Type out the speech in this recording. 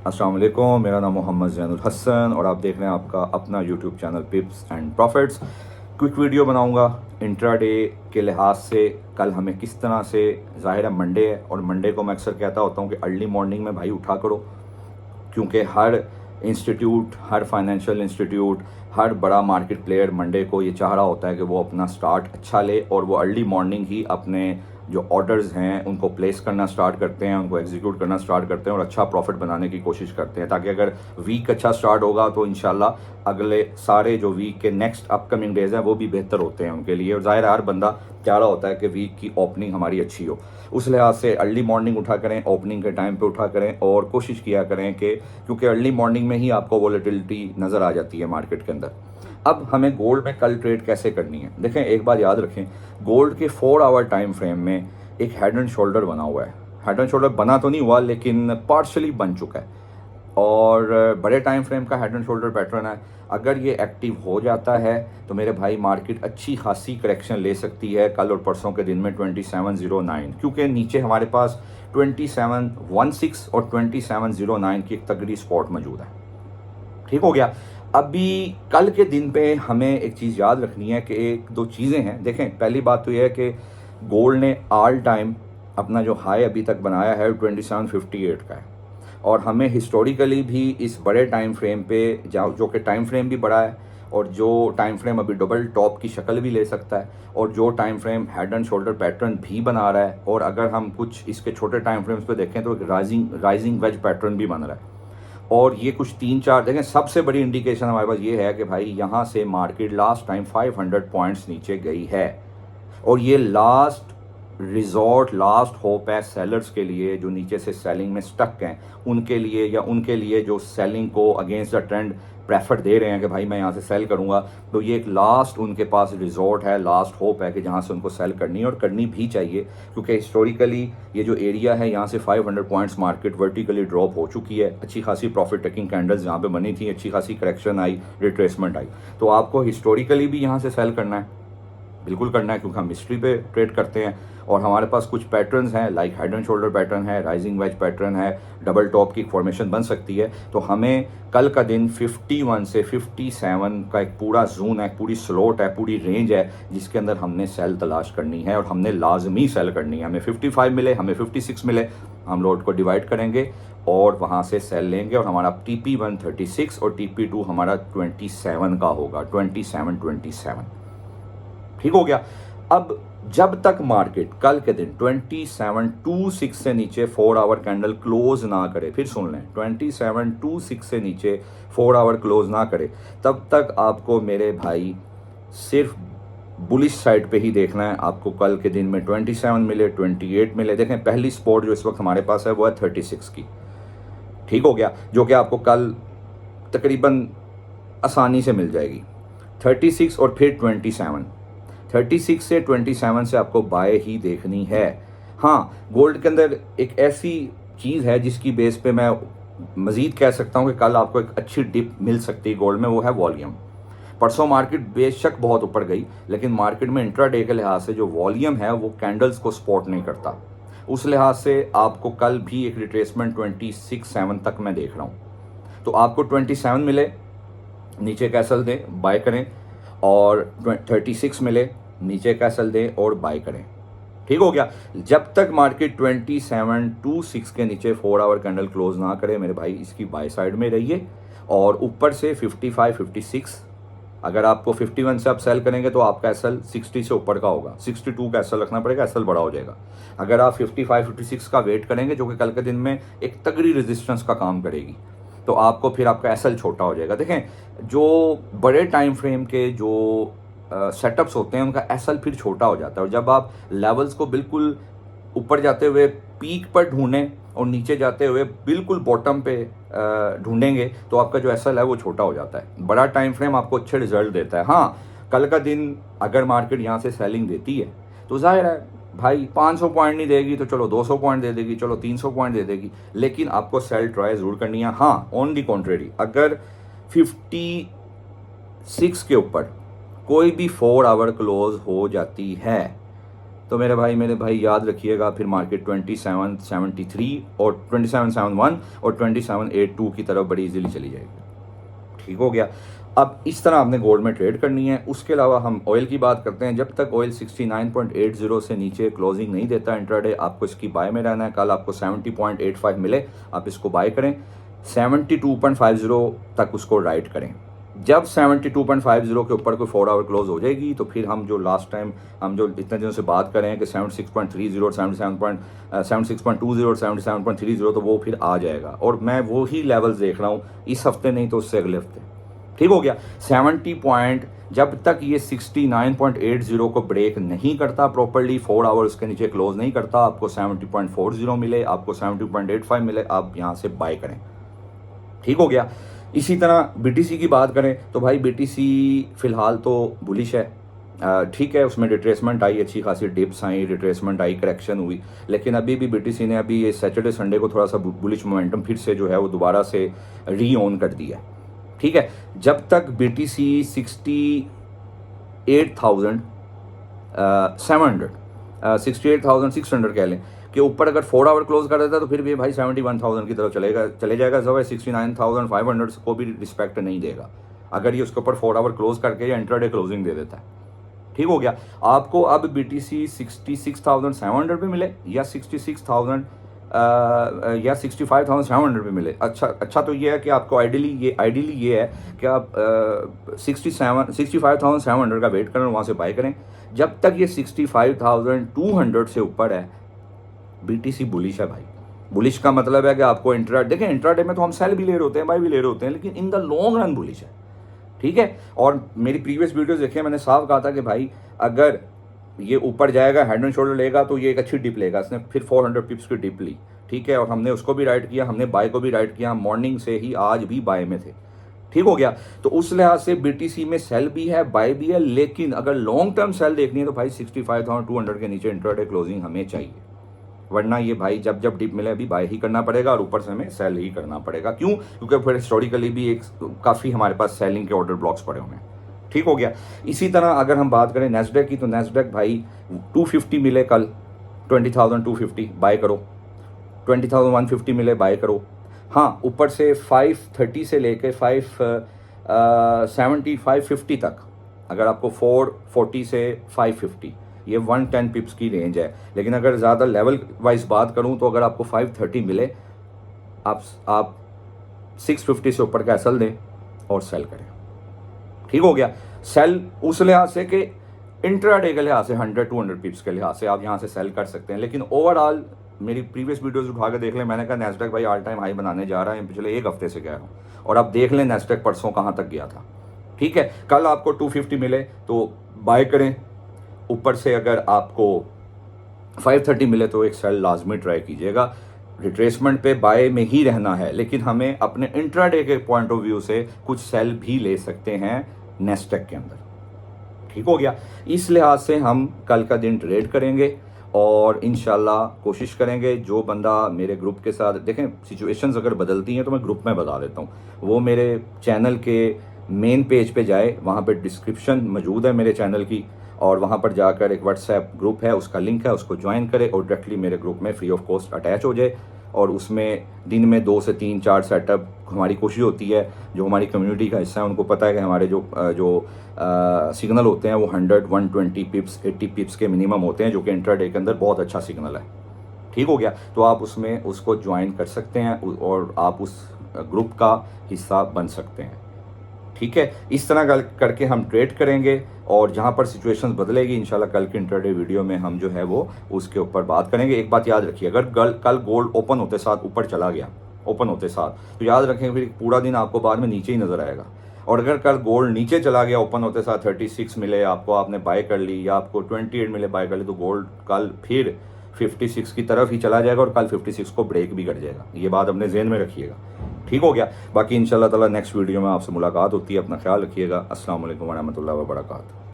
अस्सलाम वालेकुम, मेरा नाम मोहम्मद ज़ैनुल हसन और आप देख रहे हैं आपका अपना YouTube channel पिप्स and profits. Quick video बनाऊंगा इंट्राडे के लिहाज से। कल हमें किस तरह से, ज़ाहिर है मंडे है और मंडे को मैं अक्सर कहता होता हूं कि अर्ली मॉर्निंग में भाई उठा करो, क्योंकि हर इंस्टीट्यूट, हर फाइनेंशियल इंस्टीट्यूट, हर बड़ा मार्केट प्लेयर मंडे को ये चाह रहा होता है कि वो अपना स्टार्ट अच्छा ले और वो अर्ली मॉर्निंग ही अपने जो ऑर्डर्स हैं उनको प्लेस करना स्टार्ट करते हैं, उनको एग्जीक्यूट करना स्टार्ट करते हैं और अच्छा प्रॉफिट बनाने की कोशिश करते हैं, ताकि अगर वीक अच्छा स्टार्ट होगा तो इंशाल्लाह अगले सारे जो वीक के नेक्स्ट अपकमिंग डेज हैं वो भी बेहतर होते हैं उनके लिए। और ज़ाहिर हर बंदा चाह रहा होता है कि वीक की ओपनिंग हमारी अच्छी हो। उस लिहाज से अर्ली मॉर्निंग उठा करें, ओपनिंग के टाइम पे उठा करें और कोशिश किया करें कि, क्योंकि अर्ली मॉर्निंग में ही आपको वॉलेटिलिटी नज़र आ जाती है मार्केट के अंदर। अब हमें गोल्ड में कल ट्रेड कैसे करनी है, देखें एक बात याद रखें, गोल्ड के 4 आवर टाइम फ्रेम में एक हेड एंड शोल्डर बना हुआ है। हेड एंड शोल्डर बना तो नहीं हुआ लेकिन पार्शली बन चुका है और बड़े टाइम फ्रेम का हेड एंड शोल्डर पैटर्न है। अगर ये एक्टिव हो जाता है तो मेरे भाई मार्केट अच्छी खासी करेक्शन ले सकती है कल और परसों के दिन में 2709, क्योंकि नीचे हमारे पास 2716 और 2709 की एक तगड़ी स्पॉट मौजूद है। ठीक हो गया। अभी कल के दिन पे हमें एक चीज़ याद रखनी है कि एक दो चीज़ें हैं। देखें, पहली बात तो यह है कि गोल्ड ने ऑल टाइम अपना जो हाई अभी तक बनाया है 2758 का है और हमें हिस्टोरिकली भी इस बड़े टाइम फ्रेम पे जो कि टाइम फ्रेम भी बड़ा है और जो टाइम फ्रेम अभी डबल टॉप की शक्ल भी ले सकता है और जो time frame head and shoulder pattern भी बना रहा है, और अगर हम कुछ इसके छोटे टाइम फ्रेम्स पे देखें तो एक राइजिंग वेज पैटर्न भी बन रहा है। और ये कुछ 3-4 देखें, सबसे बड़ी इंडिकेशन हमारे पास ये है कि भाई यहाँ से मार्केट लास्ट टाइम 500 पॉइंट्स नीचे गई है और ये लास्ट रिजॉर्ट, लास्ट होप है सेलर्स के लिए जो नीचे से सेलिंग में स्टक हैं उनके लिए, या उनके लिए जो सेलिंग को अगेंस्ट द ट्रेंड प्रेफर दे रहे हैं कि भाई मैं यहाँ से सेल करूँगा। तो ये एक लास्ट उनके पास रिजॉर्ट है, लास्ट होप है कि जहाँ से उनको सेल करनी है और करनी भी चाहिए, क्योंकि हिस्टोरिकली ये जो एरिया है यहाँ से 500 पॉइंट्स मार्केट वर्टिकली ड्रॉप हो चुकी है। अच्छी खासी प्रॉफिट टेकिंग कैंडल्स यहाँ पे बनी थी, अच्छी खासी करेक्शन आई, रिट्रेसमेंट आई। तो आपको हिस्टोरिकली भी यहाँ से सेल करना है, बिल्कुल करना है, क्योंकि हम हिस्ट्री पे ट्रेड करते हैं और हमारे पास कुछ पैटर्न्स हैं, like head and shoulder pattern है, राइजिंग वेज पैटर्न है, डबल टॉप की फॉर्मेशन बन सकती है। तो हमें कल का दिन 51 से 57 का एक पूरा जोन है, पूरी स्लॉट है, पूरी रेंज है जिसके अंदर हमने सेल तलाश करनी है और हमने लाजमी सेल करनी है। हमें 55 मिले, हमें 56 मिले, हम लोट को डिवाइड करेंगे और वहाँ से सेल लेंगे और हमारा TP1 36 और TP2 हमारा 27 का होगा, 27। ठीक हो गया। अब जब तक मार्केट कल के दिन 2726 से नीचे 4 आवर कैंडल क्लोज ना करे, फिर सुन लें, 2726 से नीचे 4 आवर क्लोज ना करे, तब तक आपको मेरे भाई सिर्फ बुलिश साइड पे ही देखना है। आपको कल के दिन में 27 मिले, 28 मिले। देखें, पहली स्पॉट जो इस वक्त हमारे पास है वो है 36 की। ठीक हो गया, जो कि आपको कल तकरीबन आसानी से मिल जाएगी। 36 और फिर 36 से 27 से आपको बाय ही देखनी है। हाँ, गोल्ड के अंदर एक ऐसी चीज़ है जिसकी बेस पे मैं मज़ीद कह सकता हूँ कि कल आपको एक अच्छी डिप मिल सकती है गोल्ड में, वो है वॉल्यूम। परसों मार्केट बेशक बहुत ऊपर गई लेकिन मार्केट में इंट्राडे के लिहाज से जो वॉल्यूम है वो कैंडल्स को सपोर्ट नहीं करता। उस लिहाज से आपको कल भी एक रिट्रेसमेंट 26.7 तक मैं देख रहा हूँ। तो आपको 27 मिले, नीचे कैसल दें, बाय करें, और 36 मिले, नीचे कैसल दें और बाय करें। ठीक हो गया। जब तक मार्केट 2726 के नीचे 4 आवर कैंडल क्लोज ना करे मेरे भाई, इसकी बाय साइड में रहिए। और ऊपर से 55, 56, अगर आपको 51 से आप सेल करेंगे तो आपका एसएल 60 से ऊपर का होगा, 62 का एसएल रखना पड़ेगा, एसएल बड़ा हो जाएगा। अगर आप 55, 56 का वेट करेंगे जो कि कल के दिन में एक तगड़ी रेजिस्टेंस का काम करेगी, तो आपको फिर आपका एसएल छोटा हो जाएगा। देखें, जो बड़े टाइम फ्रेम के जो सेटअप्स होते हैं उनका एसएल फिर छोटा हो जाता है, और जब आप लेवल्स को बिल्कुल ऊपर जाते हुए पीक पर ढूंढें और नीचे जाते हुए बिल्कुल बॉटम पे ढूंढेंगे तो आपका जो एसएल है वो छोटा हो जाता है। बड़ा टाइम फ्रेम आपको अच्छे रिजल्ट देता है। हाँ, कल का दिन अगर मार्केट यहाँ से सेलिंग देती है तो जाहिर है भाई 500 पॉइंट नहीं देगी तो चलो 200 पॉइंट दे देगी, चलो 300 पॉइंट दे देगी, लेकिन आपको सेल ट्राई ज़रूर करनी है। हाँ, ऑन दी कॉन्ट्रेरी, अगर 56 के ऊपर कोई भी 4 आवर क्लोज हो जाती है तो मेरे भाई याद रखिएगा, फिर मार्केट 2773 और 2771 और 2782 की तरफ बड़ी इजीली चली जाएगी। ठीक हो गया। अब इस तरह आपने गोल्ड में ट्रेड करनी है। उसके अलावा हम ऑयल की बात करते हैं। जब तक ऑयल 69.80 से नीचे क्लोजिंग नहीं देता इंट्राडे, आपको इसकी बाय में रहना है। कल आपको 70.85 मिले, आप इसको बाय करें। 72.50 तक उसको राइट करें। जब 72.50 के ऊपर कोई 4 आवर क्लोज हो जाएगी तो फिर हम जो लास्ट टाइम हम जो इतने दिनों से बात कर रहे हैं कि 76.30 और 76.20 और 77.30, तो वो फिर आ जाएगा। और मैं वो ही लेवल्स देख रहा हूँ इस हफ्ते नहीं तो उससे अगले हफ्ते। ठीक हो गया। 70 पॉइंट जब तक ये 69.80 को ब्रेक नहीं करता प्रॉपर्ली, 4 आवर्स के नीचे क्लोज नहीं करता, आपको 70.40 मिले, आपको 70.85 मिले, आप यहाँ से बाय करें। ठीक हो गया। इसी तरह बीटीसी की बात करें तो भाई बीटीसी फिलहाल तो बुलिश है। ठीक है, उसमें रिट्रेसमेंट आई, अच्छी खासी डिप्स आई, रिट्रेसमेंट आई, करेक्शन हुई, लेकिन अभी भी बीटीसी ने अभी ये सैटरडे संडे को थोड़ा सा बुलिश मोमेंटम फिर से जो है वो दोबारा से री ऑन कर दिया है। ठीक है, जब तक बीटीसी 68,600 कह लें कि ऊपर अगर 4 आवर क्लोज कर देता तो फिर भी भाई 71,000 की तरफ चले जाएगा। सब 69,500 को भी रिस्पेक्ट नहीं देगा अगर ये उसके ऊपर 4 आवर क्लोज करके या इंट्राडे क्लोजिंग दे देता है। ठीक हो गया। आपको अब बीटीसी 66,700 पे मिले या 66,000 या 65,700 पे मिले, अच्छा तो ये है कि आपको आइडियली ये है कि आप 65,700 का वेट करें, वहाँ से बाय करें। जब तक ये 65,200 से ऊपर है बीटीसी बुलिश है भाई। बुलिश का मतलब है कि आपको इंट्राडे में तो हम सेल भी ले रहे होते हैं, बाय भी ले रहे होते हैं, लेकिन in the long run bullish है। ठीक है, और मेरी प्रीवियस वीडियोस देखिए, मैंने साफ कहा था कि भाई अगर ये ऊपर जाएगा, हेड एंड शोल्डर लेगा तो ये एक अच्छी डिप लेगा। इसने फिर 400 पिप्स की डिप ली। ठीक है, और हमने उसको भी राइट किया, हमने बाय को भी राइट किया, मॉर्निंग से ही आज भी बाय में थे। ठीक हो गया। तो उस लिहाज से बीटीसी में सेल भी है, बाय भी है, लेकिन अगर लॉन्ग टर्म सेल देखनी है तो भाई 65,200 के नीचे इंट्राडे क्लोजिंग हमें चाहिए, वरना ये भाई जब डिप मिले अभी बाय ही करना पड़ेगा और ऊपर से हमें सेल ही करना पड़ेगा। क्यों? क्योंकि फिर हिस्टोरिकली भी एक काफ़ी हमारे पास सेलिंग के ऑर्डर ब्लॉक्स पड़े हुए हैं। ठीक हो गया। इसी तरह अगर हम बात करें नेस्डैक की, तो नेस्डैक भाई 250 मिले कल, 20,250 बाय करो। 20,150 मिले, बाय करो। हाँ, ऊपर से 530 से लेके 570 550 तक, अगर आपको 440 से 550, ये 110 पिप्स की रेंज है। लेकिन अगर ज़्यादा लेवल वाइज बात करूं तो अगर आपको 530 मिले, आप 650 से ऊपर का सेल दें और सेल करें। ठीक हो गया। सेल उस लिहाज से कि इंट्राडे के लिहाज से 100-200 पिप्स के लिहाज से आप यहाँ से सेल कर सकते हैं, लेकिन ओवरऑल मेरी प्रीवियस वीडियोस उठा के देख लें। मैंने कहा नेस्डैक भाई ऑल टाइम हाई बनाने जा रहा है, पिछले एक हफ्ते से गया हूँ, और आप देख लें नेस्डैक परसों कहाँ तक गया था। ठीक है, कल आपको 250 मिले तो बाय करें। ऊपर से अगर आपको 530 मिले तो एक सेल लाजमी ट्राई कीजिएगा। रिट्रेसमेंट पे बाय में ही रहना है, लेकिन हमें अपने इंट्राडे के पॉइंट ऑफ व्यू से कुछ सेल भी ले सकते हैं नेस्डैक के अंदर। ठीक हो गया। इस लिहाज से हम कल का दिन ट्रेड करेंगे और इंशाल्लाह कोशिश करेंगे। जो बंदा मेरे ग्रुप के साथ, देखें सिचुएशंस अगर बदलती हैं तो मैं ग्रुप में बता देता हूँ, वो मेरे चैनल के मेन पेज पे जाए, वहाँ पे डिस्क्रिप्शन मौजूद है मेरे चैनल की, और वहाँ पर जाकर एक व्हाट्सएप ग्रुप है, उसका लिंक है, उसको ज्वाइन करें और डायरेक्टली मेरे ग्रुप में फ्री ऑफ कॉस्ट अटैच हो जाए। और उसमें दिन में 2 से 3-4 सेटअप हमारी कोशिश होती है। जो हमारी कम्युनिटी का हिस्सा है उनको पता है कि हमारे जो सिग्नल होते हैं वो 100, 120 पिप्स, 80 पिप्स के मिनिमम होते हैं, जो कि इंट्राडे के अंदर बहुत अच्छा सिग्नल है। ठीक हो गया। तो आप उसमें उसको ज्वाइन कर सकते हैं और आप उस ग्रुप का हिस्सा बन सकते हैं। ठीक है, इस तरह करके हम ट्रेड करेंगे और जहाँ पर सिचुएशंस बदलेगी इंशाल्लाह कल के इंट्राडे वीडियो में हम जो है वो उसके ऊपर बात करेंगे। एक बात याद रखिए, अगर कल गोल्ड ओपन होते साथ ऊपर चला गया, ओपन होते साथ, तो याद रखें फिर पूरा दिन आपको बाद में नीचे ही नजर आएगा। और अगर कल गोल्ड नीचे चला गया ओपन होते साथ 36 मिले आपको, आपने बाय कर ली, या आपको 28 मिले बाय कर ली, तो गोल्ड कल फिर 56 की तरफ ही चला जाएगा और कल 56 को ब्रेक भी कर जाएगा। ये बात अपने जहन में रखिएगा। ठीक हो गया। बाकी इंशाल्लाह ताला नेक्स्ट वीडियो में आपसे मुलाकात होती है। अपना ख्याल रखिएगा। अस्सलाम वालेकुम व रहमतुल्लाहि व बरकातहू।